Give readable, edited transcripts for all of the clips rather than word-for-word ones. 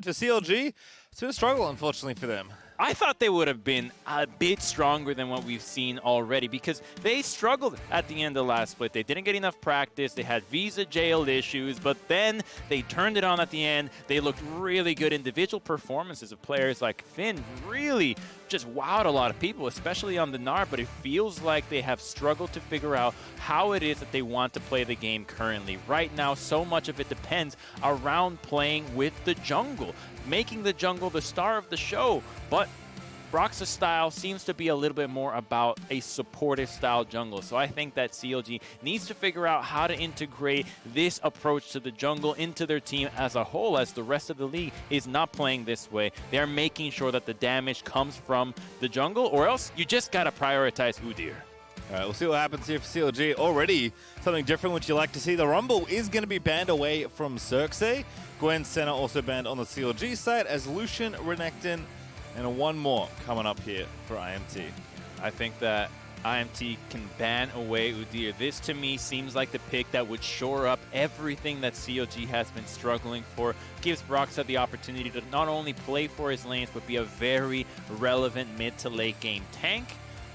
For CLG, it's been a struggle, unfortunately, for them. I thought they would have been a bit stronger than what we've seen already because they struggled at the end of last split. They didn't get enough practice. They had visa jailed issues, but then they turned it on at the end. They looked really good. Individual performances of players like Finn really just wowed a lot of people, especially on the NAR, but it feels like they have struggled to figure out how it is that they want to play the game currently. Right now, so much of it depends around playing with the jungle, making the jungle the star of the show. But Brox's style seems to be a little bit more about a supportive style jungle. So I think that CLG needs to figure out how to integrate this approach to the jungle into their team as a whole, as the rest of the league is not playing this way. They're making sure that the damage comes from the jungle, or else you just got to prioritize Udyr. All right, we'll see what happens here for CLG. Already something different, which you like to see. The Rumble is going to be banned away from Xerxes. Gwen Senna also banned on the CLG side, as Lucian, Renekton, and one more coming up here for IMT. I think that IMT can ban away Udyr. This, to me, seems like the pick that would shore up everything that CLG has been struggling for. Gives Broxa the opportunity to not only play for his lanes, but be a very relevant mid to late game tank.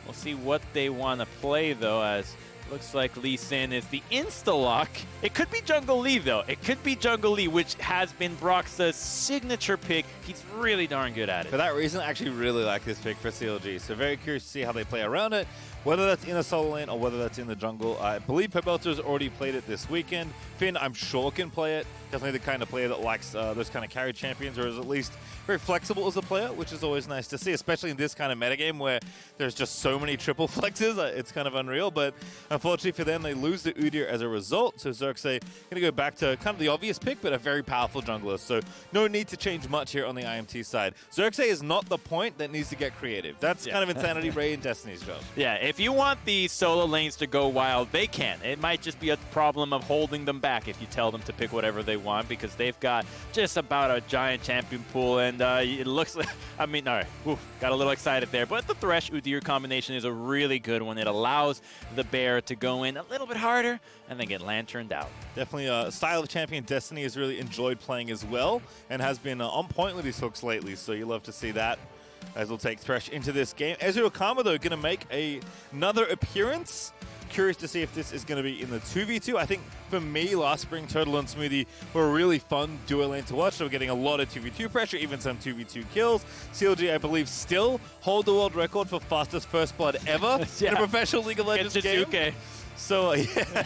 We'll see what they want to play, though, as looks like Lee Sin is the insta-lock. It could be Jungle Lee, though. It could be Jungle Lee, which has been Brox's signature pick. He's really darn good at it. For that reason, I actually really like this pick for CLG. So very curious to see how they play around it, whether that's in a solo lane or whether that's in the jungle. I believe Pebelter's already played it this weekend. Finn, I'm sure, can play it. Definitely the kind of player that likes those kind of carry champions, or is at least very flexible as a player, which is always nice to see, especially in this kind of metagame where there's just so many triple flexes. It's kind of unreal, but unfortunately for them, they lose the Udyr as a result. So Xerxes going to go back to kind of the obvious pick, but a very powerful jungler. So no need to change much here on the IMT side. Xerxes is not the point that needs to get creative. That's kind of Insanity Ray and Destiny's job. Yeah, if you want these solo lanes to go wild, they can. It might just be a problem of holding them back if you tell them to pick whatever they want, because they've got just about a giant champion pool, and it looks like, I mean, all right, got a little excited there, but the Thresh Udyr combination is a really good one. It allows the bear to go in a little bit harder and then get lanterned out. Definitely a style of champion Destiny has really enjoyed playing as well, and has been on point with these hooks lately, so you love to see that. As we'll take Thresh into this game. Ezreal Karma, though, going to make another appearance. Curious to see if this is going to be in the 2v2. I think, for me, last spring, Turtle and Smoothie were a really fun duo lane to watch. So we're getting a lot of 2v2 pressure, even some 2v2 kills. CLG, I believe, still hold the world record for fastest first blood ever in a professional League of Legends game. So, yeah.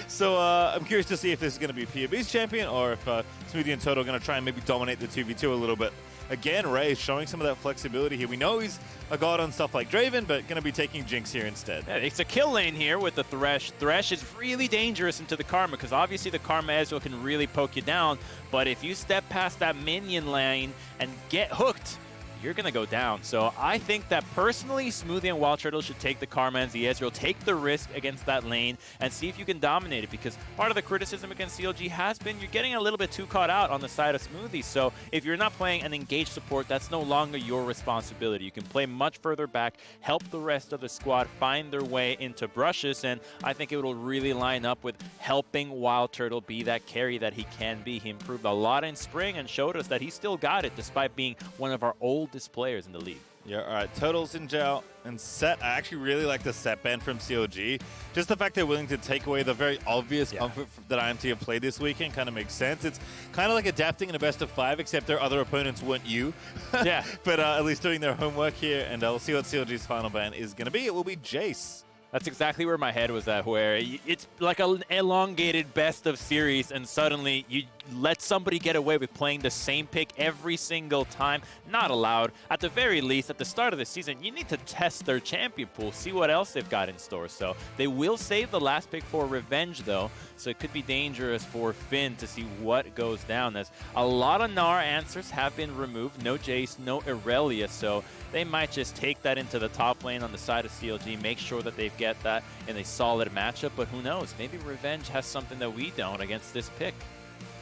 So I'm curious to see if this is going to be PUBG's champion, or if Smoothie and Turtle are going to try and maybe dominate the 2v2 a little bit. Again, Ray is showing some of that flexibility here. We know he's a god on stuff like Draven, but going to be taking Jinx here instead. Yeah, it's a kill lane here with the Thresh. Thresh is really dangerous into the Karma, because obviously the Karma Ezreal can really poke you down, but if you step past that minion lane and get hooked, you're going to go down. So I think that personally, Smoothie and Wild Turtle should take the Karma and the Ezreal, take the risk against that lane, and see if you can dominate it, because part of the criticism against CLG has been you're getting a little bit too caught out on the side of Smoothie. So if you're not playing an engaged support, that's no longer your responsibility. You can play much further back, help the rest of the squad find their way into brushes, and I think it will really line up with helping Wild Turtle be that carry that he can be. He improved a lot in spring and showed us that he still got it, despite being one of our oldest players in the league. Yeah, all right. Turtles in jail and Set. I actually really like the Set ban from CLG. Just the fact they're willing to take away the very obvious comfort that IMT have played this weekend kind of makes sense. It's kind of like adapting in a best of 5, except their other opponents weren't you. Yeah. But at least doing their homework here, and we'll see what CLG's final ban is going to be. It will be Jace. That's exactly where my head was at, where it's like an elongated best of series, and suddenly you let somebody get away with playing the same pick every single time. Not allowed. At the very least, at the start of the season, you need to test their champion pool, see what else they've got in store. So they will save the last pick for revenge, though, so it could be dangerous for Finn to see what goes down, as a lot of Gnar answers have been removed. No Jace, no Irelia, so they might just take that into the top lane on the side of CLG, make sure that they get that in a solid matchup, but who knows? Maybe Revenge has something that we don't against this pick.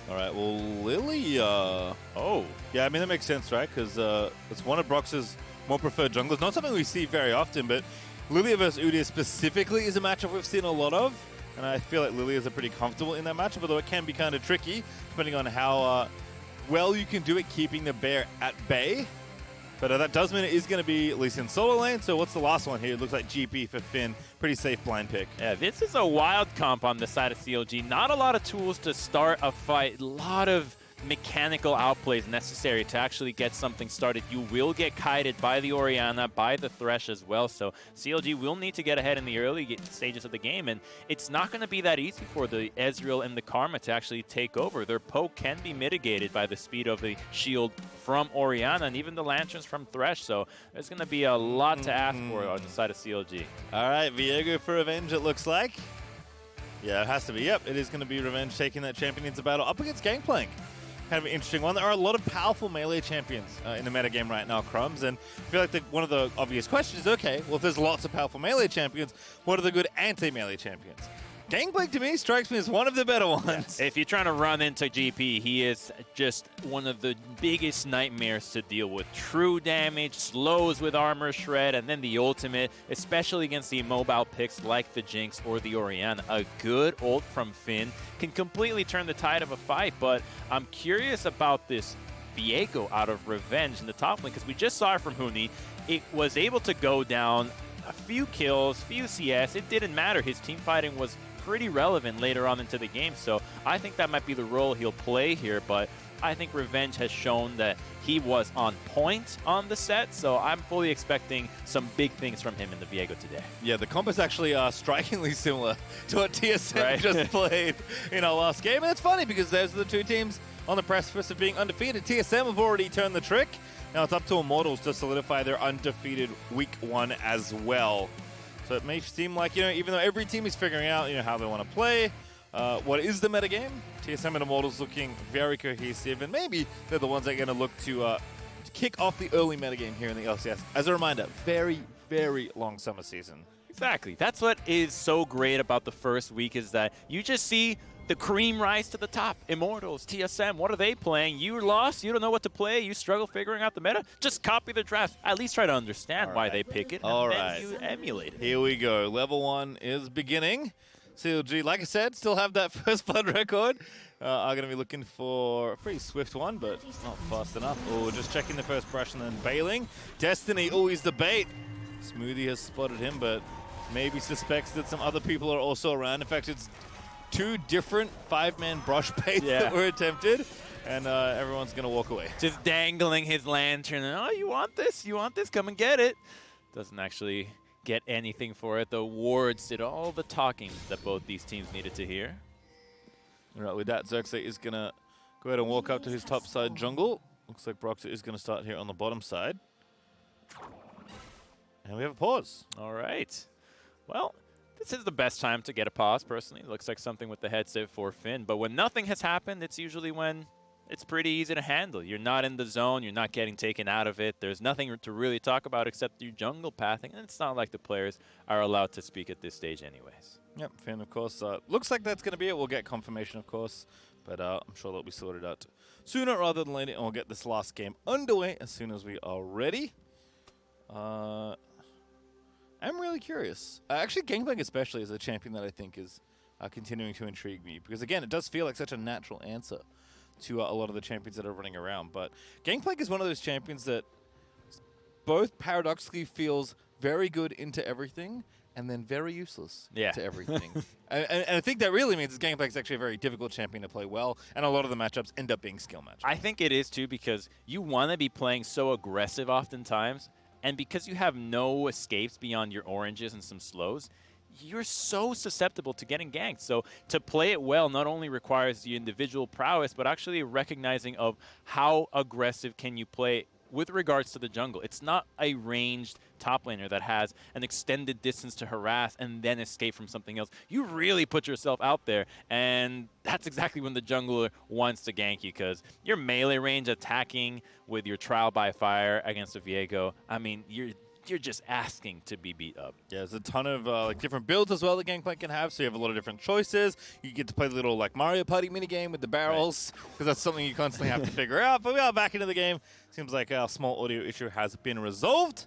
All right, well, Lily, yeah, I mean, that makes sense, right? Because it's one of Brox's more preferred junglers. Not something we see very often, but Lilia versus Udyr specifically is a matchup we've seen a lot of, and I feel like Lilia's are pretty comfortable in that matchup, although it can be kind of tricky, depending on how well you can do it keeping the bear at bay. But that does mean it is going to be at least in solo lane. So what's the last one here? It looks like GP for Finn. Pretty safe blind pick. Yeah, this is a wild comp on the side of CLG. Not a lot of tools to start a fight. A lot of mechanical outplays necessary to actually get something started. You will get kited by the Orianna, by the Thresh as well, so CLG will need to get ahead in the early stages of the game, and it's not going to be that easy for the Ezreal and the Karma to actually take over. Their poke can be mitigated by the speed of the shield from Orianna and even the Lanterns from Thresh, so there's going to be a lot to ask for on the side of CLG. All right, Viego for revenge, it looks like. Yeah, it has to be. Yep, it is going to be revenge taking that champion into battle up against Gangplank. Kind of an interesting one. There are a lot of powerful melee champions in the metagame right now, Crumbs, and I feel like one of the obvious questions is, okay, well, if there's lots of powerful melee champions, what are the good anti-melee champions? Gangplank, to me, strikes me as one of the better ones. If you're trying to run into GP, he is just one of the biggest nightmares to deal with. True damage, slows with armor shred, and then the ultimate, especially against the immobile picks like the Jinx or the Orianna. A good ult from Finn can completely turn the tide of a fight, but I'm curious about this Viego out of Revenge in the top lane, because we just saw it from Huni. It was able to go down a few kills, few CS. It didn't matter. His team fighting was pretty relevant later on into the game, so I think that might be the role he'll play here, but I think Revenge has shown that he was on point on the set, so I'm fully expecting some big things from him in the Viego today. Yeah, the comp is actually strikingly similar to what TSM just played in our last game, and it's funny because those are the two teams on the precipice of being undefeated. TSM have already turned the trick. Now it's up to Immortals to solidify their undefeated week 1 as well. So it may seem like, even though every team is figuring out, how they want to play, what is the metagame, TSM and Immortals looking very cohesive, and maybe they're the ones that are going to look to kick off the early metagame here in the LCS. As a reminder, very, very long summer season. Exactly. That's what is so great about the first week, is that you just see the cream rise to the top. Immortals, TSM, what are they playing? You lost, you don't know what to play, you struggle figuring out the meta, just copy the draft. At least try to understand why they pick it, and then you emulate it. Here we go. Level 1 is beginning. CLG, like I said, still have that first blood record. Are going to be looking for a pretty swift one, but not fast enough. Oh, just checking the first brush and then bailing. Destiny, always the bait. Smoothie has spotted him, but maybe suspects that some other people are also around. In fact, it's 2 different 5-man brush baits that were attempted, and everyone's going to walk away. Just dangling his lantern, and, oh, you want this? You want this? Come and get it. Doesn't actually get anything for it. The wards did all the talking that both these teams needed to hear. All right, with that, Xerxes is going to go ahead and walk up to his top side jungle. Looks like Broxer is going to start here on the bottom side. And we have a pause. All right. Well, this is the best time to get a pause, personally. It looks like something with the headset for Finn. But when nothing has happened, it's usually when it's pretty easy to handle. You're not in the zone. You're not getting taken out of it. There's nothing to really talk about except your jungle pathing. And it's not like the players are allowed to speak at this stage anyways. Yep, Finn, of course. Looks like that's going to be it. We'll get confirmation, of course. But I'm sure that'll be sorted out sooner rather than later. And we'll get this last game underway as soon as we are ready. I'm really curious. Actually, Gangplank especially is a champion that I think is continuing to intrigue me. Because, again, it does feel like such a natural answer to a lot of the champions that are running around. But Gangplank is one of those champions that both paradoxically feels very good into everything and then very useless to everything. and I think that really means Gangplank is actually a very difficult champion to play well, and a lot of the matchups end up being skill matchups. I think it is, too, because you want to be playing so aggressive oftentimes, and because you have no escapes beyond your oranges and some slows, you're so susceptible to getting ganked. So to play it well not only requires the individual prowess, but actually recognizing of how aggressive can you play with regards to the jungle. It's not a ranged top laner that has an extended distance to harass and then escape from something else. You really put yourself out there, and that's exactly when the jungler wants to gank you, because your melee range attacking with your trial by fire against a Viego, I mean, you're just asking to be beat up. Yeah, there's a ton of like different builds as well that Gangplank can have, so you have a lot of different choices. You get to play the little like Mario Party minigame with the barrels, because that's something you constantly have to figure out. But we are back into the game. Seems like our small audio issue has been resolved.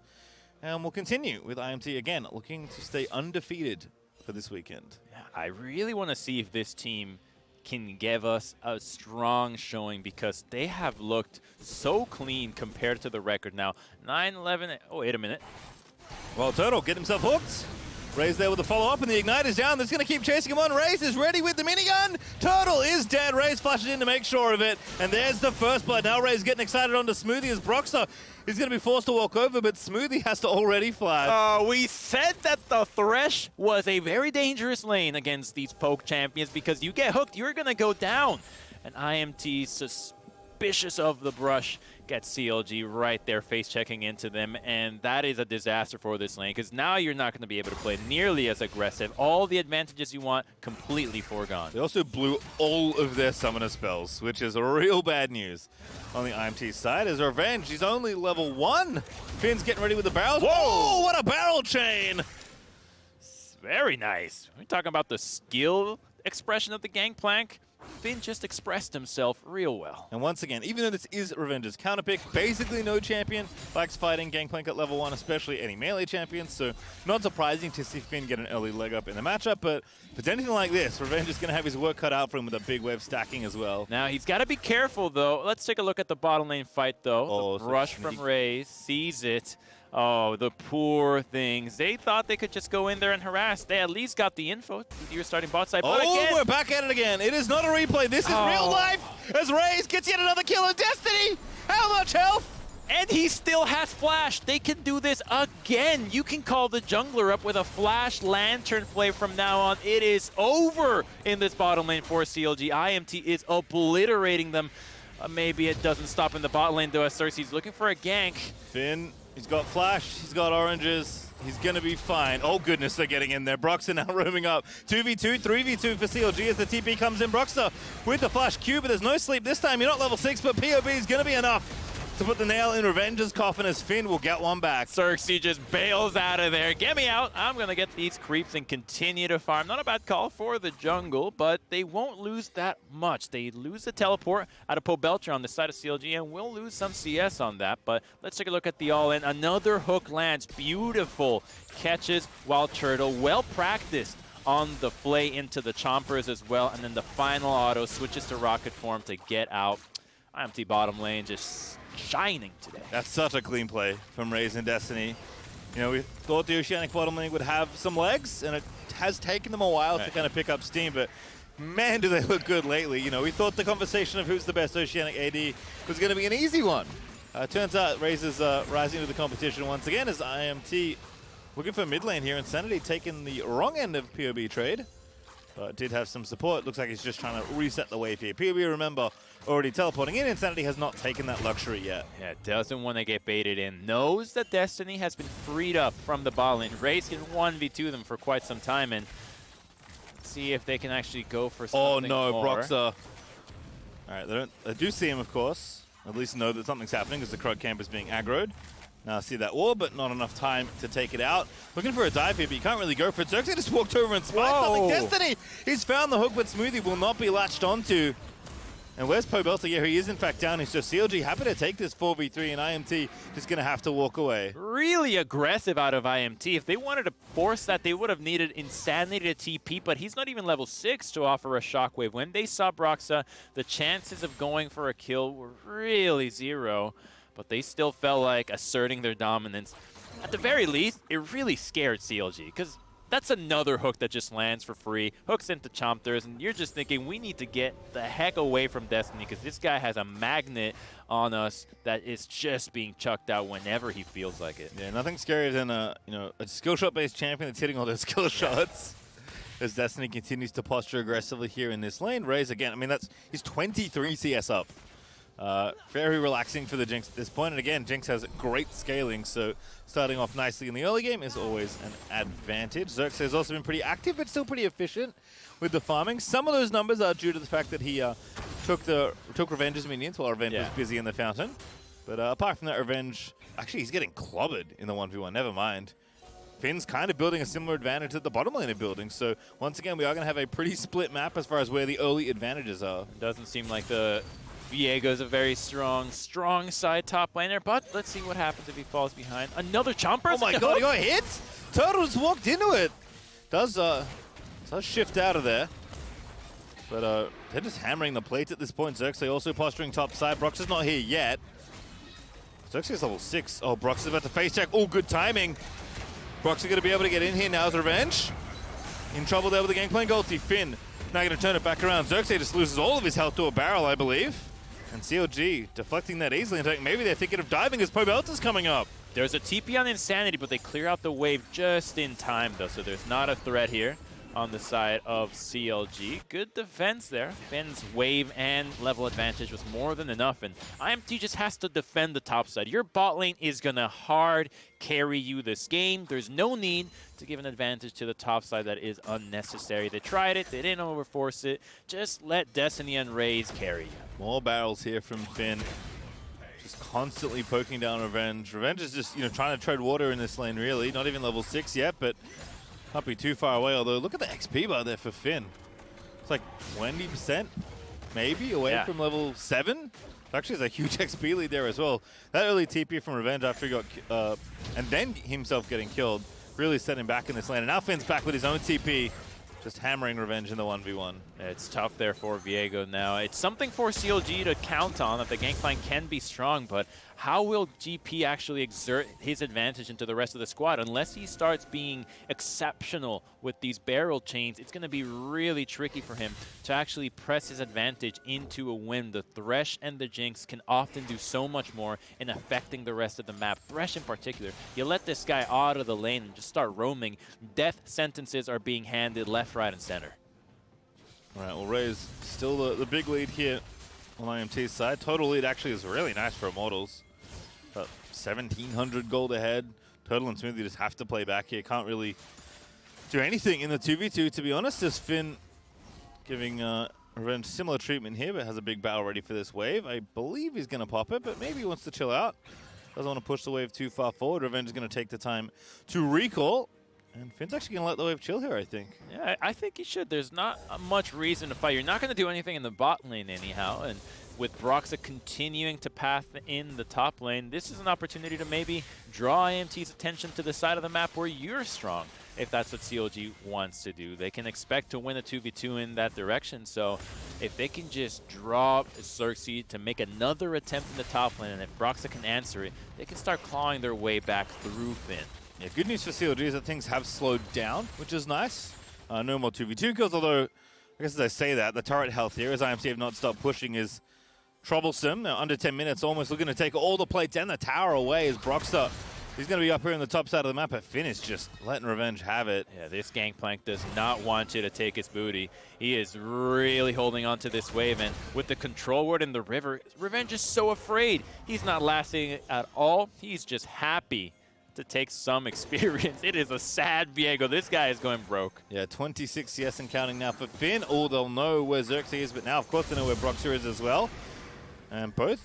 And we'll continue with IMT again, looking to stay undefeated for this weekend. Yeah, I really want to see if this team can give us a strong showing because they have looked so clean compared to the record now. 9-11. Oh, wait a minute. Well, Turtle getting himself hooked. Raze there with the follow-up, and the Ignite is down. That's going to keep chasing him on. Raze is ready with the minigun. Turtle is dead. Raze flashes in to make sure of it. And there's the first blood. Now Raze getting excited onto Smoothie as Broxer is going to be forced to walk over, but Smoothie has to already fly. We said that the Thresh was a very dangerous lane against these poke champions because you get hooked, you're going to go down. And IMT suspicious of the brush gets CLG right there face checking into them, and that is a disaster for this lane because now you're not going to be able to play nearly as aggressive. All the advantages you want completely foregone. They also blew all of their summoner spells, which is real bad news on the IMT side. As Revenge, he's only level 1. Finn's getting ready with the barrels. Whoa, what a barrel chain! Very nice. We're talking about the skill expression of the Gangplank. Finn just expressed himself real well. And once again, even though this is Revenge's counterpick, basically no champion likes fighting Gangplank at level 1, especially any melee champions, so not surprising to see Finn get an early leg up in the matchup, but if it's anything like this, Revenge is going to have his work cut out for him with a big wave stacking as well. Now, he's got to be careful, though. Let's take a look at the bottom lane fight, though. Oh, the rush from Raze, sees it. Oh, the poor things. They thought they could just go in there and harass. They at least got the info. You're starting bot side. But again, we're back at it again. It is not a replay. This is real life as Raze gets yet another kill in Destiny. How much health? And he still has flash. They can do this again. You can call the jungler up with a flash lantern play from now on. It is over in this bottom lane for CLG. IMT is obliterating them. Maybe it doesn't stop in the bot lane, though, as Cersei's looking for a gank. Finn, he's got flash, he's got oranges. He's going to be fine. Oh, goodness, they're getting in there. Broxer now roaming up. 2v2, 3v2 for CLG as the TP comes in. Broxer with the flash Q, but there's no sleep this time. You're not level 6, but POB is going to be enough to put the nail in Revenge's coffin as Finn will get one back. Cersei just bails out of there. Get me out. I'm going to get these creeps and continue to farm. Not a bad call for the jungle, but they won't lose that much. They lose the teleport out of Pobelcher on the side of CLG, and we'll lose some CS on that. But let's take a look at the all-in. Another hook lands. Beautiful catches Wild Turtle. Well practiced on the flay into the chompers as well. And then the final auto switches to rocket form to get out. IMT bottom lane just shining today. That's such a clean play from Raze in Destiny. You know, we thought the Oceanic bottom lane would have some legs, and it has taken them a while to kind of pick up steam, but man, do they look good lately. You know, we thought the conversation of who's the best Oceanic AD was going to be an easy one. Turns out Raze is rising to the competition once again as IMT looking for mid lane here. Insanity taking the wrong end of POB trade. Did have some support. Looks like he's just trying to reset the wave here. POB, remember, already teleporting in. Insanity has not taken that luxury yet. Yeah, doesn't want to get baited in. Knows that Destiny has been freed up from the bot lane. Raze can 1v2 them for quite some time, and let's see if they can actually go for something more. Broxer. All right, they do see him, of course. At least know that something's happening because the Krug camp is being aggroed. Now I see that wall, but not enough time to take it out. Looking for a dive here, but you can't really go for it. Xerxes just walked over and spiked something. Destiny! He's found the hook, but Smoothie will not be latched onto. And where's Pobelter? Yeah, he is in fact down. He's just CLG happy to take this 4v3, and IMT just going to have to walk away. Really aggressive out of IMT. If they wanted to force that, they would have needed Insanity to TP, but he's not even level 6 to offer a shockwave. When they saw Broxer, the chances of going for a kill were really 0. But they still felt like asserting their dominance. At the very least, it really scared CLG, because that's another hook that just lands for free, hooks into Chompers, and you're just thinking, we need to get the heck away from Destiny, because this guy has a magnet on us that is just being chucked out whenever he feels like it. Yeah, nothing scarier than a skill shot-based champion that's hitting all those skill shots. As Destiny continues to posture aggressively here in this lane. Raze again, I mean, he's 23 CS up. Very relaxing for the Jinx at this point. And again, Jinx has great scaling, so starting off nicely in the early game is always an advantage. Xerxes has also been pretty active, but still pretty efficient with the farming. Some of those numbers are due to the fact that he took Revenge's minions while Revenge was busy in the fountain. But apart from that, Revenge, actually he's getting clobbered in the 1v1, never mind. Finn's kind of building a similar advantage that the bottom lane are building. So once again, we are going to have a pretty split map as far as where the early advantages are. It doesn't seem like the Viego's a very strong side top laner, but let's see what happens if he falls behind. Another Chomper! Oh my god, he got hit! Turtle just walked into it! Does shift out of there. But they're just hammering the plates at this point. Xerxes also posturing top side. Brox is not here yet. Xerxes is level 6. Oh, Brox is about to face check. Oh, good timing. Brox is going to be able to get in here now as Revenge. In trouble there with the Gangplank ulti. Finn now going to turn it back around. Xerxes just loses all of his health to a barrel, I believe. And CLG deflecting that easily. In fact, maybe they're thinking of diving as Pobelta's coming up. There's a TP on Insanity, but they clear out the wave just in time, though, so there's not a threat here on the side of CLG. Good defense there. Finn's wave and level advantage was more than enough, and IMT just has to defend the top side. Your bot lane is going to hard carry you this game. There's no need to give an advantage to the top side that is unnecessary. They tried it. They didn't overforce it. Just let Destiny and Raze carry you. More barrels here from Finn. Just constantly poking down Revenge. Revenge is just, trying to tread water in this lane, really. Not even level 6 yet, but can't be too far away, although look at the XP bar there for Finn. It's like 20% maybe away from level 7. Actually, there's a huge XP lead there as well. That early TP from Revenge after he got, and then himself getting killed, really set him back in this lane. And now Finn's back with his own TP, just hammering Revenge in the 1v1. It's tough there for Viego now. It's something for CLG to count on, that the Gangplank can be strong, but how will GP actually exert his advantage into the rest of the squad? Unless he starts being exceptional with these barrel chains, it's going to be really tricky for him to actually press his advantage into a win. The Thresh and the Jinx can often do so much more in affecting the rest of the map. Thresh in particular, you let this guy out of the lane and just start roaming, death sentences are being handed left, right, and center. All right, well, Raze still the big lead here on IMT's side. Total lead actually is really nice for Immortals. 1,700 gold ahead. Turtle and Smoothie just have to play back here. Can't really do anything in the 2v2, to be honest. As Finn giving Revenge similar treatment here, but has a big battle ready for this wave. I believe he's going to pop it, but maybe he wants to chill out. Doesn't want to push the wave too far forward. Revenge is going to take the time to recall. And Finn's actually going to let the wave chill here, I think. Yeah, I think he should. There's not much reason to fight. You're not going to do anything in the bot lane anyhow. And with Broxa continuing to path in the top lane, this is an opportunity to maybe draw IMT's attention to the side of the map where you're strong, if that's what CLG wants to do. They can expect to win a 2v2 in that direction, so if they can just draw Xerxes to make another attempt in the top lane, and if Broxa can answer it, they can start clawing their way back through Finn. Yeah, good news for CLG is that things have slowed down, which is nice. No more 2v2 kills, although I guess as I say that, the turret health here, as IMT have not stopped pushing, is troublesome. Now, under 10 minutes, almost looking to take all the plates and the tower away as Broxa. He's going to be up here on the top side of the map, but Finn is just letting Revenge have it. Yeah, this Gangplank does not want you to take his booty. He is really holding on to this wave, and with the control ward in the river, Revenge is so afraid. He's not lasting at all. He's just happy to take some experience. It is a sad Viego. This guy is going broke. Yeah, 26 CS and counting now for Finn. Oh, they'll know where Xerxes is, but now, of course, they know where Broxa is as well. And both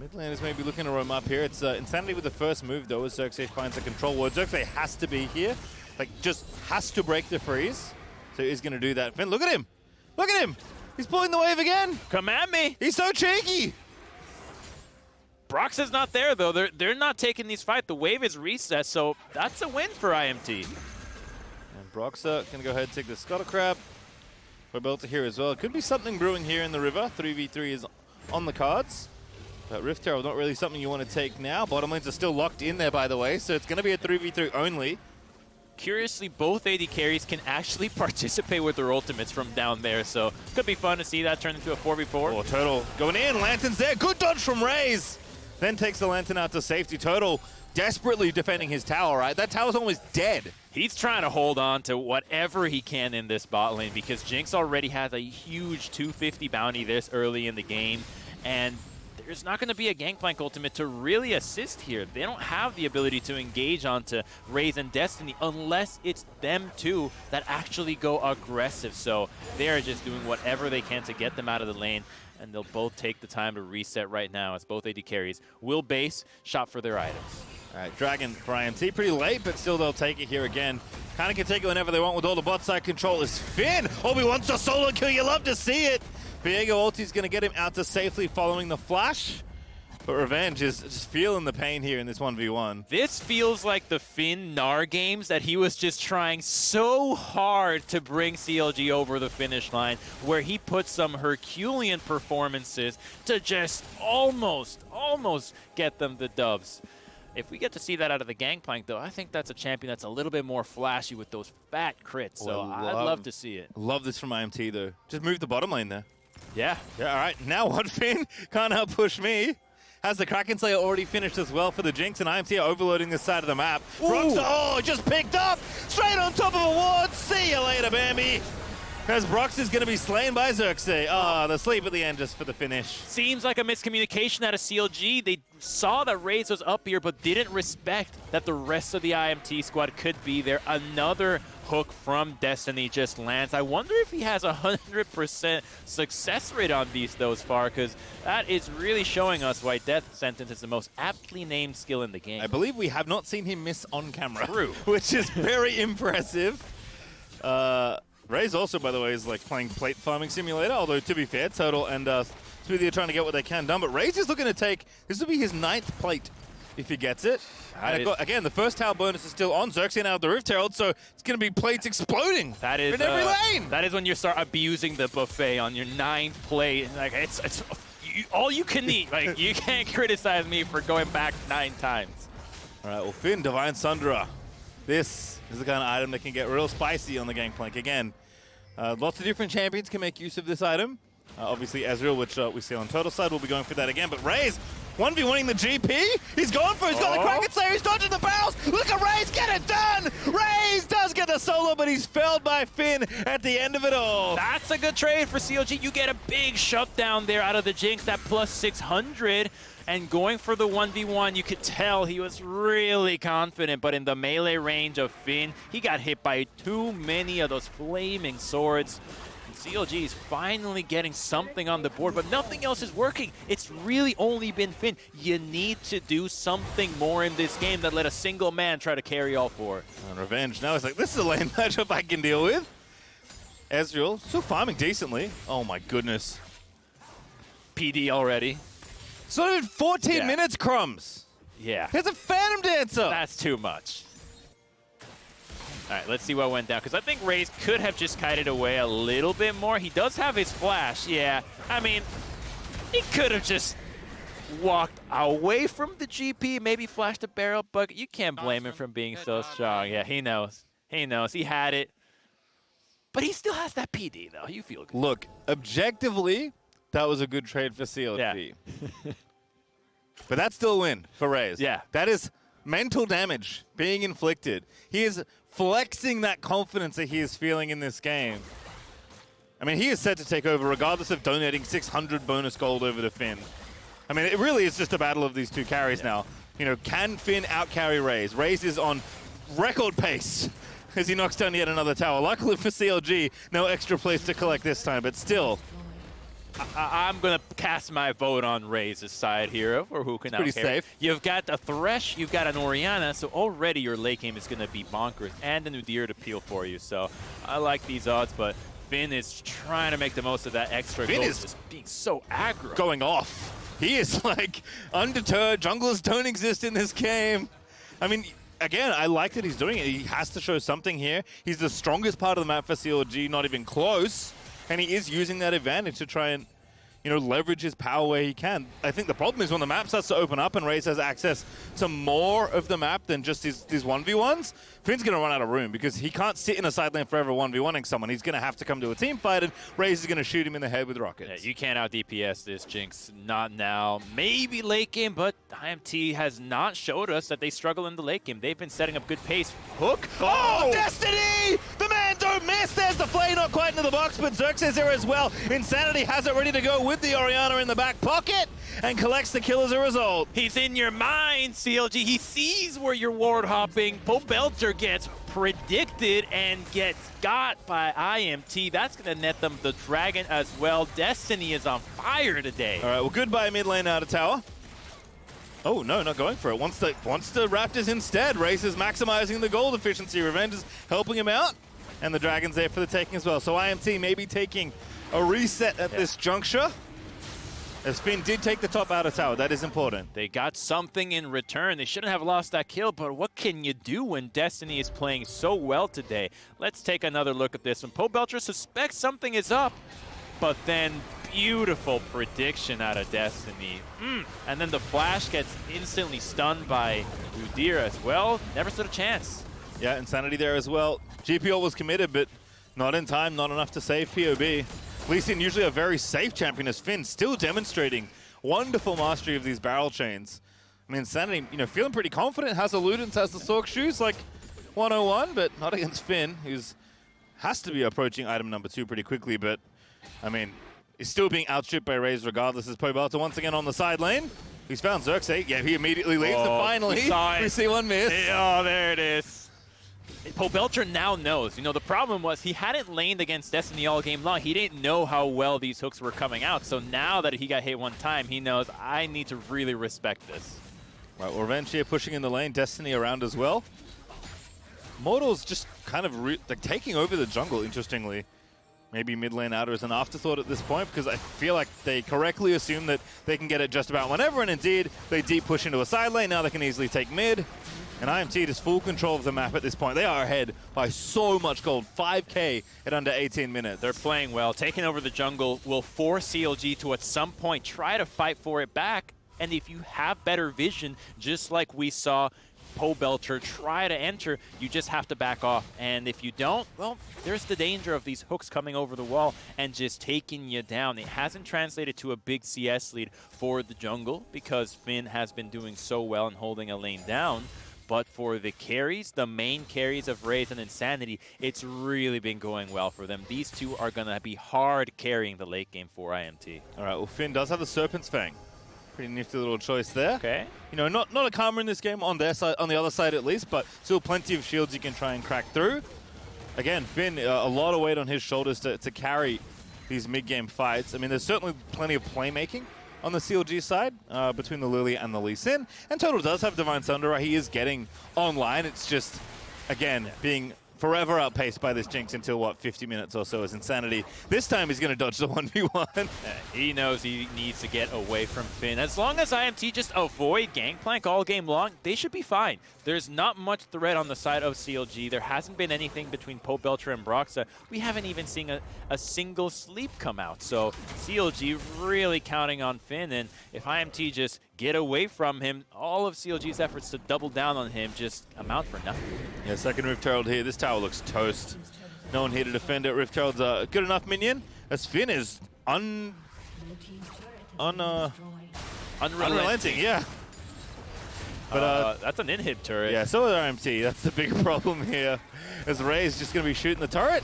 mid laners may be looking to roam up here. It's Insanity with the first move, though, as Xerxes finds a control ward. Xerxes has to be here. Like, just has to break the freeze. So he's going to do that. Finn, look at him. Look at him. He's pulling the wave again. Come at me. He's so cheeky. Broxa's not there, though. They're not taking these fights. The wave is reset, so that's a win for IMT. And Broxa going to go ahead and take the Scuttle Crab. Pobelta here as well. It could be something brewing here in the river. 3v3 is on the cards. But Rift Herald, not really something you want to take now. Bottom lanes are still locked in there, by the way, so it's going to be a 3v3 only. Curiously, both AD carries can actually participate with their ultimates from down there, so could be fun to see that turn into a 4v4. Oh, Turtle going in. Lantern's there. Good dodge from Raze. Then takes the Lantern out to safety. Turtle desperately defending his tower, right? That tower's almost dead. He's trying to hold on to whatever he can in this bot lane because Jinx already has a huge 250 bounty this early in the game, and there's not going to be a Gangplank ultimate to really assist here. They don't have the ability to engage onto Raze and Destiny unless it's them two that actually go aggressive. So they're just doing whatever they can to get them out of the lane, and they'll both take the time to reset right now as both AD carries will base, shop for their items. All right, Dragon for IMT, pretty late, but still they'll take it here again. Kind of can take it whenever they want with all the bot side control. Is Finn. Obi wants a solo kill. You love to see it. Viego ulti's going to get him out to safely following the flash. But Revenge is just feeling the pain here in this 1v1. This feels like the Finn Gnar games that he was just trying so hard to bring CLG over the finish line, where he put some Herculean performances to just almost get them the dubs. If we get to see that out of the Gangplank, though, I think that's a champion that's a little bit more flashy with those fat crits. So I'd love to see it. Love this from IMT, though. Just move the bottom lane there. Yeah. Yeah, all right. Now what, Finn? Can't outpush me. Has the Kraken Slayer already finished as well for the Jinx, and IMT are overloading this side of the map. Brox, just picked up! Straight on top of a ward! See you later, Bambi! As Brox is going to be slain by Xerxes. The sleep at the end just for the finish. Seems like a miscommunication out of CLG. They saw that Raze was up here, but didn't respect that the rest of the IMT squad could be there. Another hook from Destiny just lands. I wonder if he has 100% success rate on these thus far, because that is really showing us why Death Sentence is the most aptly named skill in the game. I believe we have not seen him miss on camera. True. Which is very impressive. Raze also, by the way, is like playing Plate Farming Simulator, although to be fair, Turtle and Smoothie are trying to get what they can done. But Raze is looking to take, this will be his 9th plate if he gets it. And again, the first tower bonus is still on. Xerxes out of the Rift Herald, so it's going to be plates exploding that is, in every lane. That is when you start abusing the buffet on your 9th plate. Like, it's all you can eat. Like, you can't criticize me for going back 9 times. All right, well, Finn, Divine Sundra. This is the kind of item that can get real spicy on the Gangplank. Again, lots of different champions can make use of this item. Obviously, Ezreal, which we see on Turtle side, will be going for that again. But Raze, 1v1ing the GP. He's going for it. He's got the Kraken Slayer. He's dodging the barrels. Look at Raze get it done. Raze does get the solo, but he's felled by Finn at the end of it all. That's a good trade for CLG. You get a big shutdown there out of the Jinx, that plus 600. And going for the 1v1, you could tell he was really confident, but in the melee range of Finn, he got hit by too many of those flaming swords. And CLG is finally getting something on the board, but nothing else is working. It's really only been Finn. You need to do something more in this game than let a single man try to carry all 4. And Revenge now is like, this is a lane matchup I can deal with. Ezreal still farming decently. Oh my goodness. PD already. So not even 14 minutes, Crumbs. Yeah. There's a Phantom Dancer. That's too much. All right, let's see what went down, because I think Raze could have just kited away a little bit more. He does have his flash, yeah. I mean, he could have just walked away from the GP, maybe flashed a barrel, but you can't blame him for being so strong. Yeah, he knows. He knows. He had it. But he still has that PD, though. You feel good. Look, objectively, that was a good trade for CLG. Yeah. But that's still a win for Raze. Yeah. That is mental damage being inflicted. He is flexing that confidence that he is feeling in this game. I mean, he is set to take over regardless of donating 600 bonus gold over to Finn. I mean, it really is just a battle of these two carries now. You know, can Finn outcarry Raze? Raze is on record pace as he knocks down yet another tower. Luckily for CLG, no extra place to collect this time, but still. I'm going to cast my vote on Raze's side here for who can outcarry. Pretty safe. You've got a Thresh, you've got an Orianna, so already your late game is going to be bonkers, and an Udyr to peel for you. So I like these odds, but Finn is trying to make the most of that extra gold. Finn is just being so aggro. Going off. He is like undeterred. Junglers don't exist in this game. I mean, again, I like that he's doing it. He has to show something here. He's the strongest part of the map for CLG, not even close. And he is using that advantage to try and, you know, leverage his power where he can. I think the problem is when the map starts to open up and Raze has access to more of the map than just these 1v1s, Finn's going to run out of room because he can't sit in a side lane forever 1v1ing someone. He's going to have to come to a team fight, and Raze is going to shoot him in the head with rockets. Yeah, you can't out DPS this, Jinx. Not now. Maybe late game, but IMT has not showed us that they struggle in the late game. They've been setting up good pace. Hook. Oh, Destiny! The man don't miss. There's the flay, not quite into the box, but Xerxes there as well. Insanity has it ready to go with the Orianna in the back pocket and collects the kill as a result. He's in your mind, CLG. He sees where you're ward hopping. Pope Belter gets predicted and gets got by IMT. That's going to net them the dragon as well. Destiny is on fire today. All right, well, goodbye mid lane out of tower. Oh, no, not going for it. Wants the Raptors instead. Raze is maximizing the gold efficiency. Revenge is helping him out. And the Dragon's there for the taking as well. So IMT may be taking a reset at this juncture. As Finn did take the top outer tower, that is important. They got something in return. They shouldn't have lost that kill, but what can you do when Destiny is playing so well today? Let's take another look at this one. Pobelter suspects something is up, but then beautiful prediction out of Destiny. And then the flash gets instantly stunned by Udyr as well. Never stood a chance. Yeah, Insanity there as well. GPL was committed, but not in time, not enough to save POB. Lee Sin, usually a very safe champion as Finn, still demonstrating wonderful mastery of these barrel chains. I mean, Insanity, feeling pretty confident, has a Ludens, has the Sork shoes, like 101, but not against Finn, who's has to be approaching item number 2 pretty quickly, but, I mean, he's still being outstripped by Raze regardless as Pobelter once again on the side lane. He's found Xerxes. Yeah, he immediately leaves, and finally, we see one miss. Oh, there it is. Pobelter now knows. The problem was he hadn't laned against Destiny all game long. He didn't know how well these hooks were coming out. So now that he got hit one time, he knows, I need to really respect this. Right, well, Revenge here pushing in the lane. Destiny around as well. Immortals just kind of taking over the jungle, interestingly. Maybe mid lane outer is an afterthought at this point, because I feel like they correctly assume that they can get it just about whenever, and indeed, they deep push into a side lane. Now they can easily take mid. And IMT just full control of the map at this point. They are ahead by so much gold. 5K at under 18 minutes. They're playing well. Taking over the jungle will force CLG to at some point try to fight for it back. And if you have better vision, just like we saw Pobelter try to enter, you just have to back off. And if you don't, well, there's the danger of these hooks coming over the wall and just taking you down. It hasn't translated to a big CS lead for the jungle because Finn has been doing so well in holding a lane down. But for the carries, the main carries of Raze and Insanity, it's really been going well for them. These two are going to be hard carrying the late game for IMT. All right, well, Finn does have the Serpent's Fang. Pretty nifty little choice there. Okay. Not a Karma in this game on their side, on the other side at least, but still plenty of shields you can try and crack through. Again, Finn, a lot of weight on his shoulders to carry these mid-game fights. I mean, there's certainly plenty of playmaking on the CLG side between the Lily and the Lee Sin. And Total does have Divine Sunderer. He is getting online. It's just, again, being forever outpaced by this Jinx until, what, 50 minutes or so is Insanity. This time he's going to dodge the 1v1. He knows he needs to get away from Finn. As long as IMT just avoid Gangplank all game long, they should be fine. There's not much threat on the side of CLG. There hasn't been anything between Pobelter and Broxa. We haven't even seen a single sleep come out. So CLG really counting on Finn. And if IMT just get away from him, all of CLG's efforts to double down on him just amount for nothing. Yeah, second Rift Herald here. This tower looks toast. No one here to defend it. Rift Herald's a good enough minion, as Finn is unrelenting, yeah. But that's an inhib turret. Yeah, so is IMT. That's the big problem here. As Ray's just going to be shooting the turret.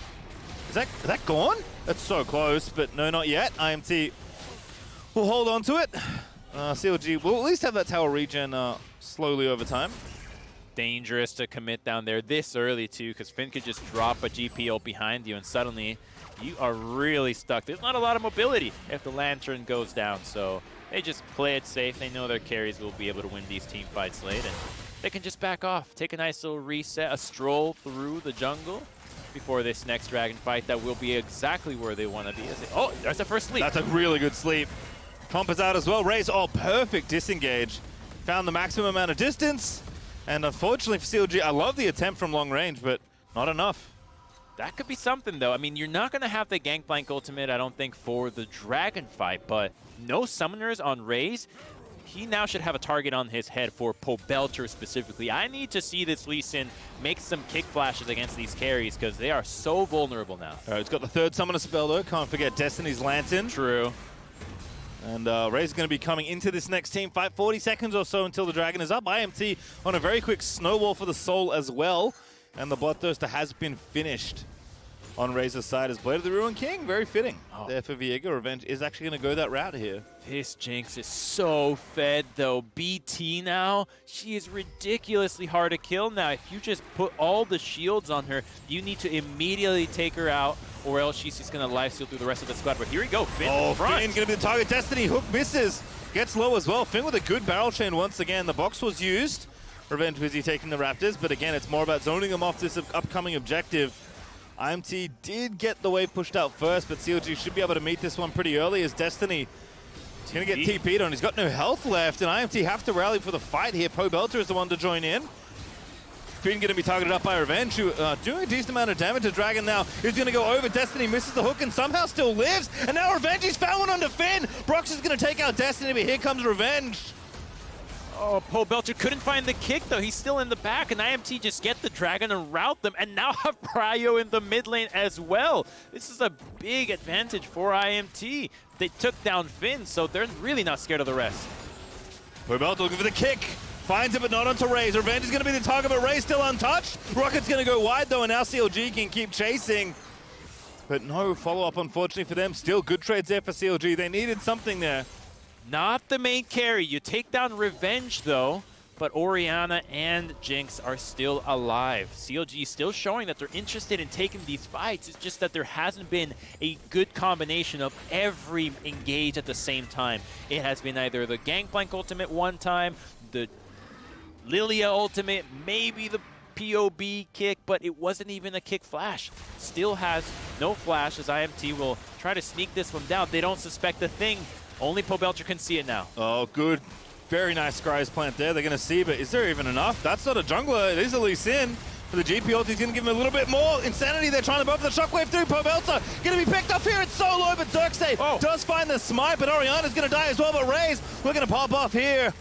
Is that gone? That's so close, but no, not yet. IMT will hold on to it. CLG will at least have that tower regen slowly over time. Dangerous to commit down there this early too, because Finn could just drop a GPO behind you and suddenly you are really stuck. There's not a lot of mobility if the Lantern goes down, so they just play it safe. They know their carries will be able to win these team fights late, and they can just back off, take a nice little reset, a stroll through the jungle before this next dragon fight that will be exactly where they want to be. Oh, there's the first sleep. That's a really good sleep. Trump is out as well. Ray's perfect disengage. Found the maximum amount of distance. And unfortunately for CLG, I love the attempt from long range, but not enough. That could be something, though. I mean, you're not going to have the Gangplank ultimate, I don't think, for the dragon fight, but no summoners on Raze. He now should have a target on his head for Pobelter specifically. I need to see this Lee Sin make some kick flashes against these carries because they are so vulnerable now. All right, it's got the third summoner spell, though. Can't forget Destiny's Lantern. True. And Ray's is going to be coming into this next team fight. 40 seconds or so until the dragon is up. IMT on a very quick snowball for the soul as well. And the Bloodthirster has been finished on Razor's side as Blade of the Ruined King. Very fitting there for Viego. Revenge is actually going to go that route here. This Jinx is so fed, though. BT now, she is ridiculously hard to kill now. If you just put all the shields on her, you need to immediately take her out, or else she's just going to lifesteal through the rest of the squad. But here we go, Finn. Oh, Finn going to be the target. Destiny hook misses. Gets low as well. Finn with a good barrel chain once again. The box was used. Revenge busy taking the Raptors, but again, it's more about zoning them off this upcoming objective. IMT did get the wave pushed out first, but CLG should be able to meet this one pretty early as Destiny He's going to get TP'd on. He's got no health left, and IMT have to rally for the fight here. Pobelter is the one to join in. Finn going to be targeted up by Revenge, who doing a decent amount of damage to Dragon now. He's going to go over. Destiny misses the hook and somehow still lives. And now Revenge, he's found one onto Finn. Brox is going to take out Destiny, but here comes Revenge. Oh, Pobelter couldn't find the kick, though. He's still in the back, and IMT just get the Dragon and route them, and now have Pryo in the mid lane as well. This is a big advantage for IMT. They took down Finn, so they're really not scared of the rest. Pobelter looking for the kick. Finds it, but not onto Raze. Revenge is going to be the target, but Raze still untouched. Rocket's going to go wide, though, and now CLG can keep chasing. But no follow-up, unfortunately, for them. Still good trades there for CLG. They needed something there. Not the main carry. You take down Revenge, though, but Orianna and Jinx are still alive. CLG still showing that they're interested in taking these fights. It's just that there hasn't been a good combination of every engage at the same time. It has been either the Gangplank ultimate one time, the Lilia ultimate, maybe the POB kick, but it wasn't even a kick flash. Still has no flash as IMT will try to sneak this one down. They don't suspect a thing. Only Pobelter can see it now. Oh, good. Very nice Scry's plant there. They're going to see, but is there even enough? That's not a jungler. It is at least in. For the GP ult, he's going to give him a little bit more. Insanity, they're trying to buff the shockwave through. Pobelter going to be picked up here. It's so low, but Xerxes does find the smite, but Orianna's going to die as well. But Raze, we're going to pop off here.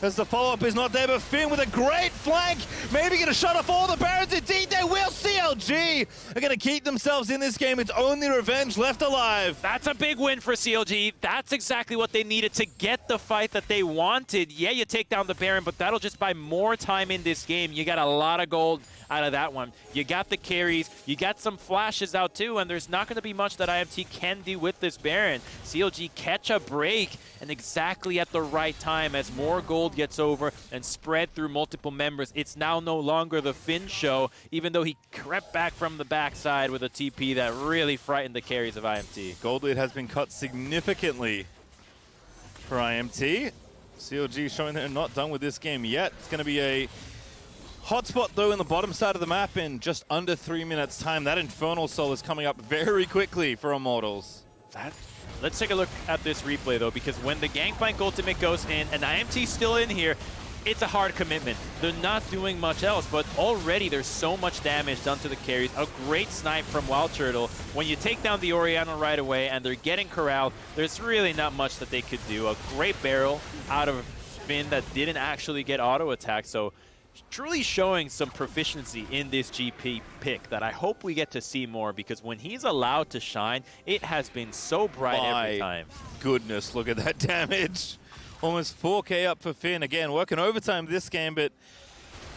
As the follow-up is not there, but Finn with a great flank. Maybe going to shut off all the Barons. Indeed, they will. CLG are going to keep themselves in this game. It's only Revenge left alive. That's a big win for CLG. That's exactly what they needed to get the fight that they wanted. Yeah, you take down the Baron, but that'll just buy more time in this game. You got a lot of gold out of that one. You got the carries, you got some flashes out too, and there's not going to be much that IMT can do with this Baron. CLG catch a break, and exactly at the right time as more gold gets over and spread through multiple members. It's now no longer the Finn show, even though he crept back from the backside with a TP that really frightened the carries of IMT. Gold lead has been cut significantly for IMT. CLG showing they're not done with this game yet. It's going to be a hotspot, though, in the bottom side of the map in just under 3 minutes' time. That Infernal Soul is coming up very quickly for Immortals. Let's take a look at this replay, though, because when the Gangplank ultimate goes in and IMT's still in here, it's a hard commitment. They're not doing much else, but already there's so much damage done to the carries. A great snipe from Wild Turtle. When you take down the Orianna right away and they're getting corralled, there's really not much that they could do. A great barrel out of Finn that didn't actually get auto-attack, so truly showing some proficiency in this GP pick that I hope we get to see more, because when he's allowed to shine, it has been so bright every time. Goodness, look at that damage. Almost 4K up for Finn. Again, working overtime this game, but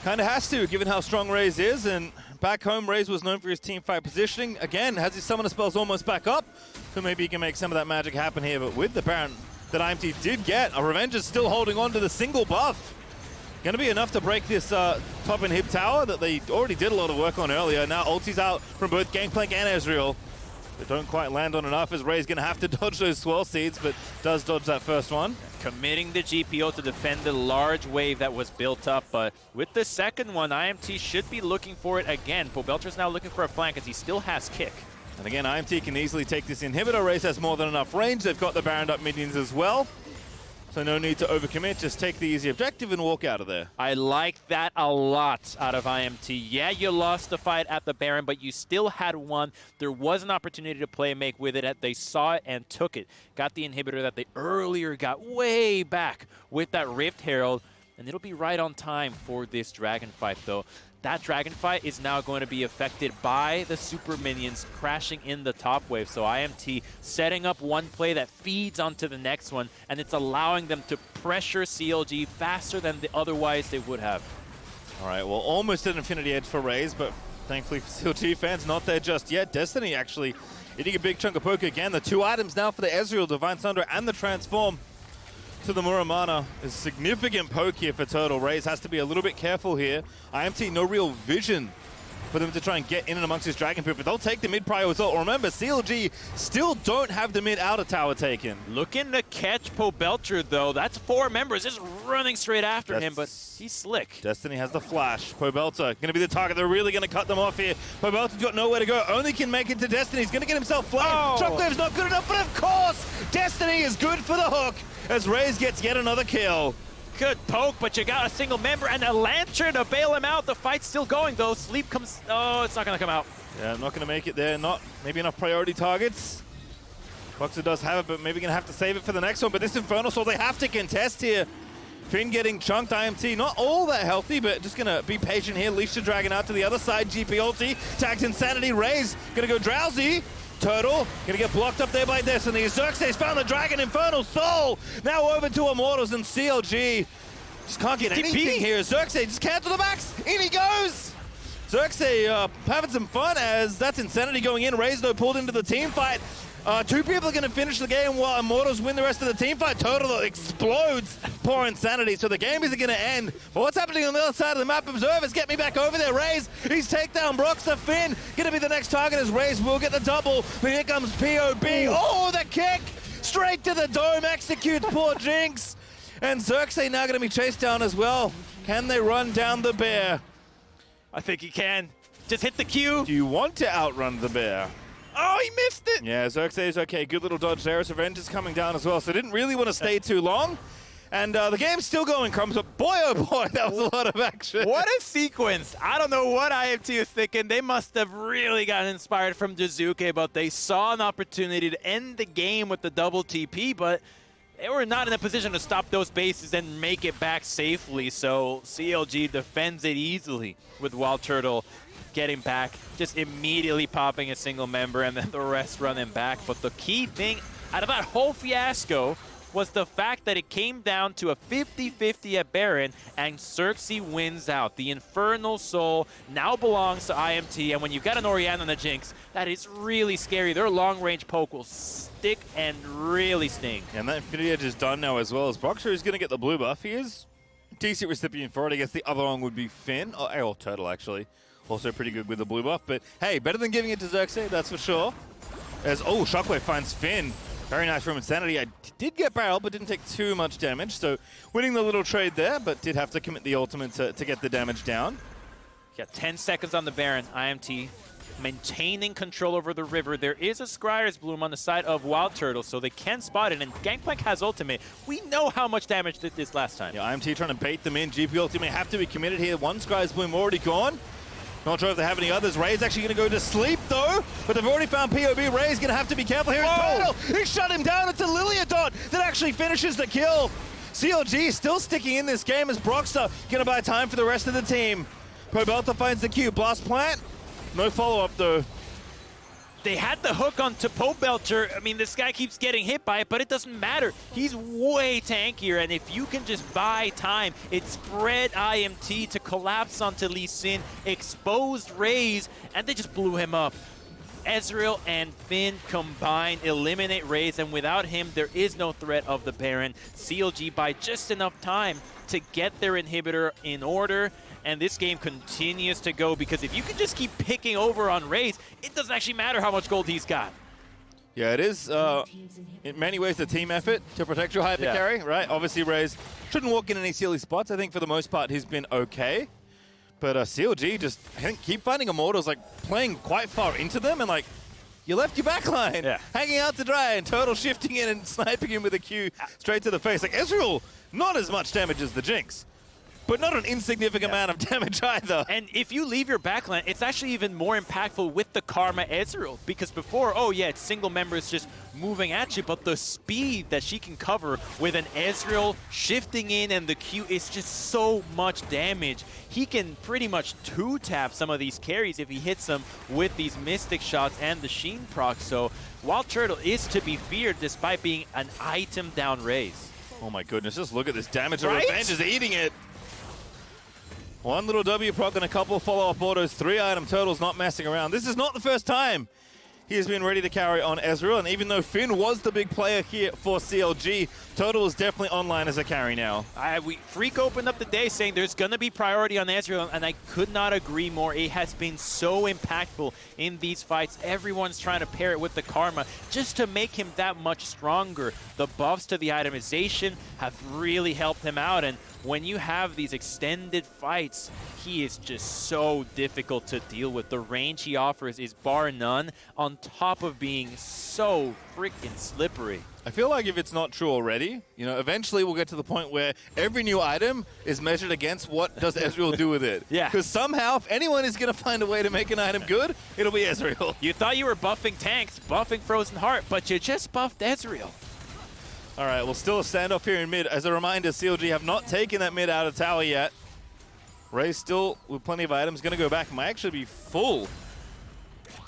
kind of has to, given how strong Raze is. And back home, Raze was known for his teamfight positioning. Again, has his summoner spells almost back up, so maybe he can make some of that magic happen here. But with the Baron that IMT did get, a Revenge is still holding on to the single buff. Going to be enough to break this top and hip tower that they already did a lot of work on earlier. Now ulti's out from both Gangplank and Ezreal. They don't quite land on enough as Ray's going to have to dodge those swirl seeds, but does dodge that first one. Committing the GPO to defend the large wave that was built up, but with the second one, IMT should be looking for it again. Pobelter's now looking for a flank as he still has kick. And again, IMT can easily take this inhibitor. Raze has more than enough range. They've got the Baron up minions as well. So no need to overcommit, just take the easy objective and walk out of there. I like that a lot out of IMT. Yeah, you lost the fight at the Baron, but you still had one. There was an opportunity to play make with it. They saw it and took it. Got the inhibitor that they earlier got way back with that Rift Herald, and it'll be right on time for this dragon fight, though. That dragon fight is now going to be affected by the super minions crashing in the top wave. So IMT setting up one play that feeds onto the next one, and it's allowing them to pressure CLG faster than otherwise they would have. All right, well, almost an Infinity Edge for Raze, but thankfully for CLG fans, not there just yet. Destiny actually eating a big chunk of poke again. The two items now for the Ezreal, Divine Thunder, and the Transform to the Muramana is significant poke here for Turtle. Raze has to be a little bit careful here. IMT, no real vision for them to try and get in and amongst this Dragon Pit, but they'll take the mid prio as well. Remember, CLG still don't have the mid outer tower taken. Looking to catch Pobelter, though. That's 4 members just running straight after him, but he's slick. Destiny has the flash. Pobelter going to be the target. They're really going to cut them off here. Pobelter's got nowhere to go. Only can make it to Destiny. He's going to get himself flamed. Shockwave's not good enough, but of course, Destiny is good for the hook. as Raze gets yet another kill. Good poke, but you got a single member and a lantern to bail him out. The fight's still going, though. Sleep comes... Oh, it's not going to come out. Yeah, I'm not going to make it there. Not maybe enough priority targets. Boxer does have it, but maybe going to have to save it for the next one. But this Infernal Soul, they have to contest here. Finn getting chunked. IMT, not all that healthy, but just going to be patient here. Leash the Dragon out to the other side. GP ulti, tagged Insanity. Raze going to go Drowsy. Turtle going to get blocked up there by Destiny. Xerxes found the Dragon. Infernal Soul. Now over to Immortals and CLG. Just can't get anything here. Xerxes just cancel the backs. In he goes. Xerxes having some fun as that's Insanity going in. Raze though pulled into the team fight. Two people are going to finish the game while Immortals win the rest of the team fight. Turtle explodes. Poor Insanity. So the game isn't going to end. But what's happening on the other side of the map? Observers, get me back over there. Raze, he's takedown Broxer. Finn going to be the next target as Raze will get the double. But here comes POB. Oh, the kick! Straight to the dome. Executes poor Jinx. And Xerxes now going to be chased down as well. Can they run down the bear? I think he can. Just hit the Q. Do you want to outrun the bear? Oh, he missed it! Yeah, Xerxes, okay, good little dodge there. His revenge is coming down as well, so didn't really want to stay too long. And the game's still going, Crumbs, but boy, oh boy, that was a lot of action. What a sequence. I don't know what IMT is thinking. They must have really gotten inspired from Jizuke, but they saw an opportunity to end the game with the double TP, but they were not in a position to stop those bases and make it back safely, so CLG defends it easily with Wild Turtle getting back, just immediately popping a single member, and then the rest running back. But the key thing out of that whole fiasco was the fact that it came down to a 50-50 at Baron, and Xerxes wins out. The Infernal Soul now belongs to IMT, and when you've got an Orianna and a Jinx, that is really scary. Their long-range poke will stick and really sting. And that Infinity Edge is done now as well, as Boxer is going to get the blue buff. He is a decent recipient for it. I guess the other one would be Finn, or Turtle, actually. Also pretty good with the blue buff, but hey, better than giving it to Xerxes, that's for sure. As, oh, Shockwave finds Finn. Very nice from Insanity. I did get barrel, but didn't take too much damage, so winning the little trade there, but did have to commit the ultimate to get the damage down. Got 10 seconds on the Baron. IMT maintaining control over the river. There is a Scryer's Bloom on the side of Wild Turtle, so they can spot it, and Gangplank has ultimate. We know how much damage did this last time. Yeah, IMT trying to bait them in. GP ultimate have to be committed here. One Scryer's Bloom already gone. Not sure if they have any others. Ray's actually going to go to sleep, though. But they've already found POB. Ray's going to have to be careful here. Turtle, he shut him down. It's a Liliadot that actually finishes the kill. CLG still sticking in this game as Broxer going to buy time for the rest of the team. Probelta finds the Q. Blast Plant. No follow-up, though. They had the hook on Pobelter. I mean, this guy keeps getting hit by it, but it doesn't matter. He's way tankier, and if you can just buy time, it spread IMT to collapse onto Lee Sin, exposed Raze, and they just blew him up. Ezreal and Finn combined eliminate Raze, and without him, there is no threat of the Baron. CLG buy just enough time to get their inhibitor in order, and this game continues to go, because if you can just keep picking over on Raze, it doesn't actually matter how much gold he's got. Yeah, it is, in many ways, a team effort to protect your hyper carry, right? Obviously, Raze shouldn't walk in any silly spots. I think for the most part, he's been okay. But CLG just, I think, keep finding Immortals, like, playing quite far into them, and, like, you left your backline hanging out to dry, and Turtle shifting in and sniping him with a Q straight to the face. Like, Ezreal, not as much damage as the Jinx, but not an insignificant amount of damage either. And if you leave your backline, it's actually even more impactful with the Karma Ezreal, because before, oh yeah, it's single members just moving at you, but the speed that she can cover with an Ezreal shifting in and the Q is just so much damage. He can pretty much two-tap some of these carries if he hits them with these Mystic shots and the Sheen proc, so Wild Turtle is to be feared despite being an item down Raze. Oh my goodness, just look at this damage. The Revenge is eating it. One little W proc and a couple of follow-up autos. 3-item Turtle's not messing around. This is not the first time he has been ready to carry on Ezreal, and even though Finn was the big player here for CLG, Turtle is definitely online as a carry now. Freak opened up the day saying there's going to be priority on Ezreal, and I could not agree more. It has been so impactful in these fights. Everyone's trying to pair it with the Karma just to make him that much stronger. The buffs to the itemization have really helped him out, and when you have these extended fights, he is just so difficult to deal with. The range he offers is bar none, on top of being so freaking slippery. I feel like if it's not true already, you know, eventually we'll get to the point where every new item is measured against what does Ezreal do with it. Yeah. Because somehow, if anyone is going to find a way to make an item good, it'll be Ezreal. You thought you were buffing tanks, buffing Frozen Heart, but you just buffed Ezreal. All right, well, still a standoff here in mid. As a reminder, CLG have not taken that mid out of tower yet. Ray's still, with plenty of items, going to go back. Might actually be full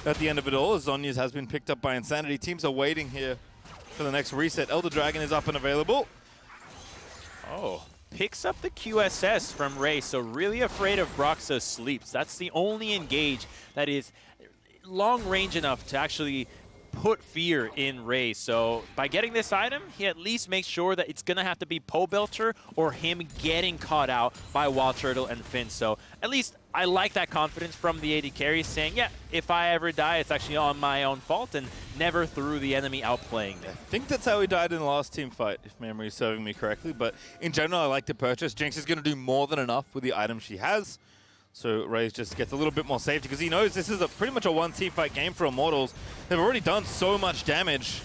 at the end of it all, as Zhonya's has been picked up by Insanity. Teams are waiting here for the next reset. Elder Dragon is up and available. Oh, picks up the QSS from Ray, so really afraid of Broxah sleeps. That's the only engage that is long range enough to actually put fear in Ray. So by getting this item, he at least makes sure that it's going to have to be Pobelter or him getting caught out by Wild Turtle and Finn. So at least I like that confidence from the AD carry, saying, yeah, if I ever die, it's actually on my own fault, and never through the enemy outplaying them. I think that's how he died in the last team fight, if memory is serving me correctly. But in general, I like to purchase. Jinx is going to do more than enough with the items she has. So Raze just gets a little bit more safety because he knows this is pretty much a one-team fight game for Immortals. They've already done so much damage,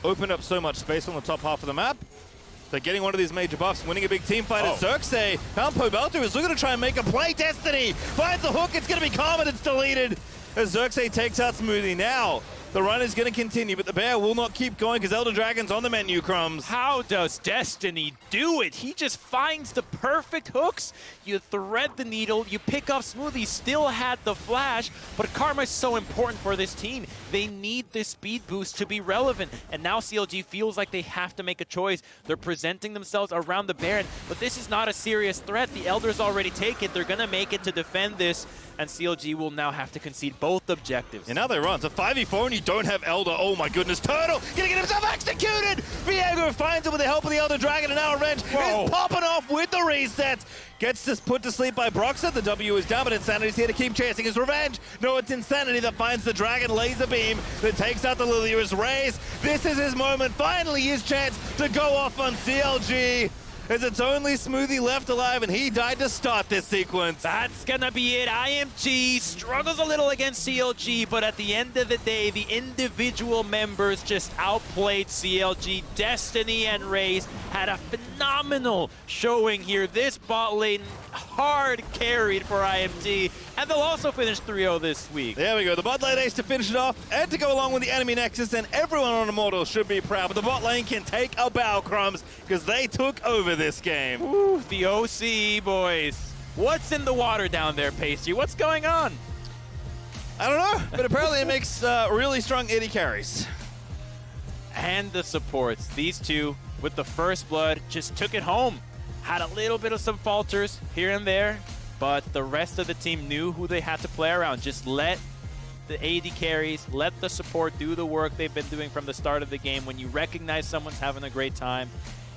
opened up so much space on the top half of the map. They're getting one of these major buffs, winning a big team fight at Xerxes. Found Pobelter is looking to try and make a play. Destiny finds the hook. It's going to be calm and it's deleted as Xerxes takes out Smoothie. Now, the run is going to continue, but the bear will not keep going because Elder Dragon's on the menu, Crumbs. How does Destiny do it? He just finds the perfect hooks. You thread the needle, you pick up Smoothie, still had the flash, but Karma is so important for this team. They need this speed boost to be relevant, and now CLG feels like they have to make a choice. They're presenting themselves around the Baron, but this is not a serious threat. The Elder's already taken. They're going to make it to defend this, and CLG will now have to concede both objectives. And now they run. It's a 5v4 and you don't have Elder. Oh my goodness. Turtle gonna get himself executed! Viego finds it with the help of the Elder Dragon, and now Revenge is popping off with the reset. Gets this put to sleep by Broxah. The W is down, but Insanity's here to keep chasing his revenge. No, it's Insanity that finds the Dragon laser beam that takes out the Lilia's Raze. This is his moment. Finally his chance to go off on CLG. As it's only Smoothie left alive, and he died to start this sequence. That's gonna be it. IMT struggles a little against CLG, but at the end of the day, the individual members just outplayed CLG. Destiny and Raze had a phenomenal showing here. This bot lane hard carried for IMT, and they'll also finish 3-0 this week. There we go. The bot lane ace to finish it off and to go along with the enemy nexus, and everyone on Immortals should be proud. But the bot lane can take a bow, Crumbs, because they took over this game. Ooh, the OC boys. What's in the water down there, Pastry? What's going on? I don't know, but apparently it makes really strong AD carries. And the supports. These two, with the first blood, just took it home. Had a little bit of some falters here and there, but the rest of the team knew who they had to play around. Just let the AD carries, let the support do the work they've been doing from the start of the game. When you recognize someone's having a great time,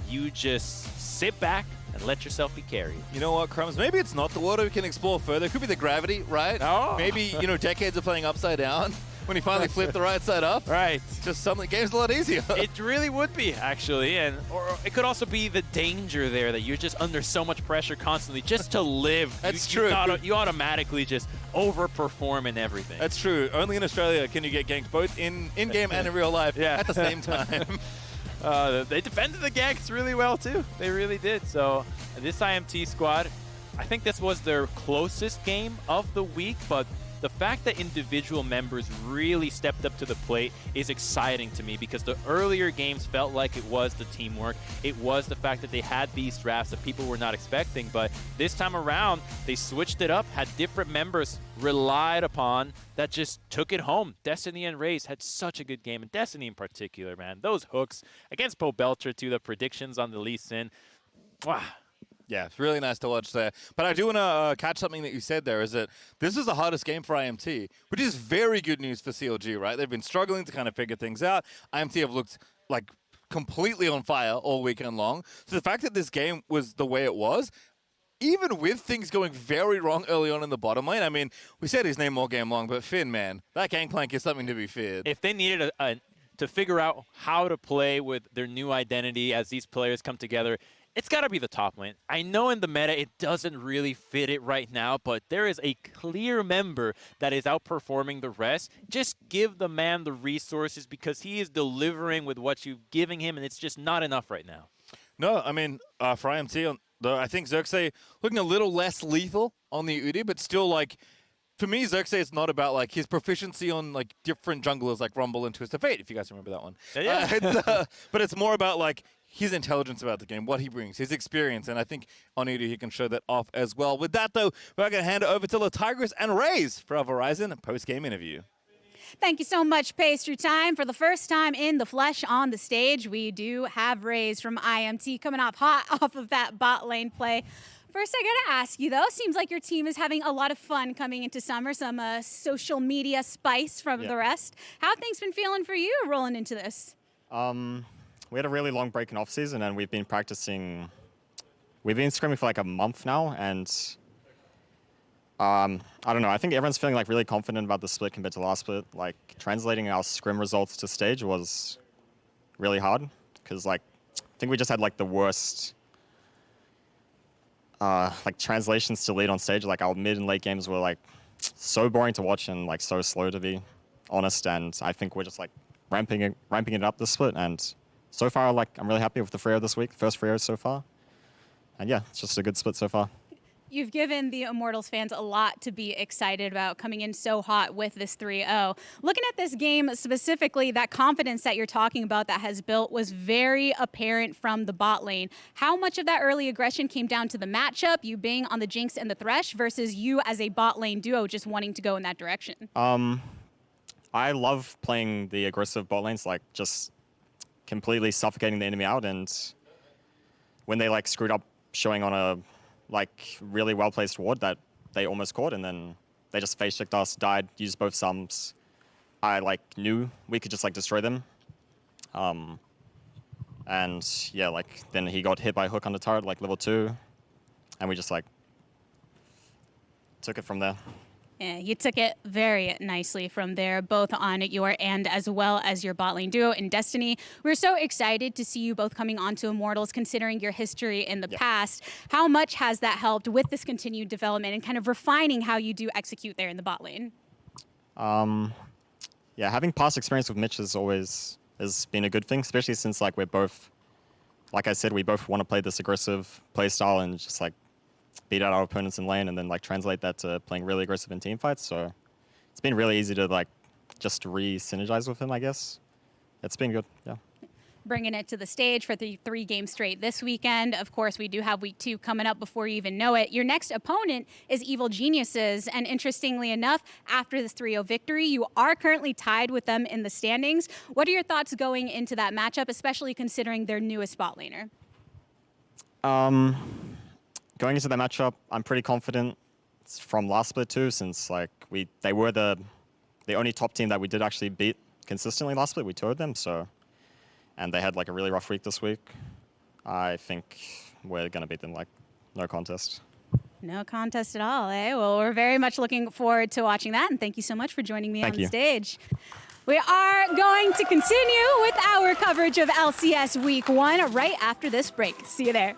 you just sit back and let yourself be carried. You know what, Crumbs? Maybe it's not the water we can explore further. It could be the gravity, right? Oh. Maybe, you know, decades of playing upside down. When you finally flip the right side up. Right. Just something, game's a lot easier. It really would be, actually. Or it could also be the danger there that you're just under so much pressure constantly just to live. That's true. You automatically just overperform in everything. That's true. Only in Australia can you get ganked both in-game and in real life at the same time. They defended the ganks really well, too. They really did. So this IMT squad, I think this was their closest game of the week, but the fact that individual members really stepped up to the plate is exciting to me, because the earlier games felt like it was the teamwork. It was the fact that they had these drafts that people were not expecting, but this time around, they switched it up, had different members relied upon that just took it home. Destiny and Raze had such a good game, and Destiny in particular, man. Those hooks against Pobelter to the predictions on the Lee Sin. Wow. Yeah, it's really nice to watch there. But I do want to catch something that you said there, is that this is the hardest game for IMT, which is very good news for CLG, right? They've been struggling to kind of figure things out. IMT have looked like completely on fire all weekend long. So the fact that this game was the way it was, even with things going very wrong early on in the bottom lane, I mean, we said his name all game long, but Finn, man, that gangplank is something to be feared. If they needed to figure out how to play with their new identity as these players come together, it's got to be the top lane. I know in the meta it doesn't really fit it right now, but there is a clear member that is outperforming the rest. Just give the man the resources because he is delivering with what you're giving him, and it's just not enough right now. No, I mean, for IMT, I think Xerxes looking a little less lethal on the Udi, but still, like, for me, Xerxes is not about, like, his proficiency on, like, different junglers like Rumble and Twist of Fate, if you guys remember that one. Yeah. But it's more about, like, his intelligence about the game, what he brings, his experience, and I think on Udi he can show that off as well. With that, though, we're going to hand it over to Tigress and Raze for our Verizon post-game interview. Thank you so much, Pastry Time. For the first time in the flesh on the stage, we do have Raze from IMT coming off hot off of that bot lane play. First, I gotta ask you though, seems like your team is having a lot of fun coming into summer, some social media spice from the rest. How have things been feeling for you rolling into this? We had a really long break in off-season and we've been practicing, we've been scrimming for like a month now, and I don't know, I think everyone's feeling like really confident about the split compared to last split. Like translating our scrim results to stage was really hard because like, I think we just had like the worst like translations to lead on stage. Like our mid and late games were like so boring to watch and like so slow, to be honest. And I think we're just like ramping it up this split. And so far, like I'm really happy with the Freo this week, first Freo so far. And yeah, it's just a good split so far. You've given the Immortals fans a lot to be excited about coming in so hot with this 3-0. Looking at this game specifically, that confidence that you're talking about that has built was very apparent from the bot lane. How much of that early aggression came down to the matchup, you being on the Jinx and the Thresh, versus you as a bot lane duo just wanting to go in that direction? I love playing the aggressive bot lanes, like just completely suffocating the enemy out, and when they like screwed up showing on a like really well-placed ward that they almost caught, and then they just face-checked us, died, used both sums. I like knew we could just like destroy them. And yeah, like then he got hit by a hook on the turret, like level 2, and we just like took it from there. Yeah, you took it very nicely from there, both on your end as well as your bot lane duo in Destiny. We're so excited to see you both coming onto Immortals, considering your history in the past. How much has that helped with this continued development and kind of refining how you do execute there in the bot lane? Yeah, having past experience with Mitch has been a good thing, especially since like we're both, like I said, we both want to play this aggressive play style and just like beat out our opponents in lane and then like translate that to playing really aggressive in team fights. So it's been really easy to like just re-synergize with him, I guess. It's been good, yeah. Bringing it to the stage for the 3 games straight this weekend. Of course, we do have week 2 coming up before you even know it. Your next opponent is Evil Geniuses, and interestingly enough, after this 3-0 victory, you are currently tied with them in the standings. What are your thoughts going into that matchup, especially considering their newest bot laner? Going into that matchup, I'm pretty confident from last split too, since like they were the only top team that we did actually beat consistently last split. We toured them, so, and they had like a really rough week this week. I think we're gonna beat them, like no contest. No contest at all, eh? Well, we're very much looking forward to watching that, and thank you so much for joining me on the stage. We are going to continue with our coverage of LCS Week 1 right after this break. See you there.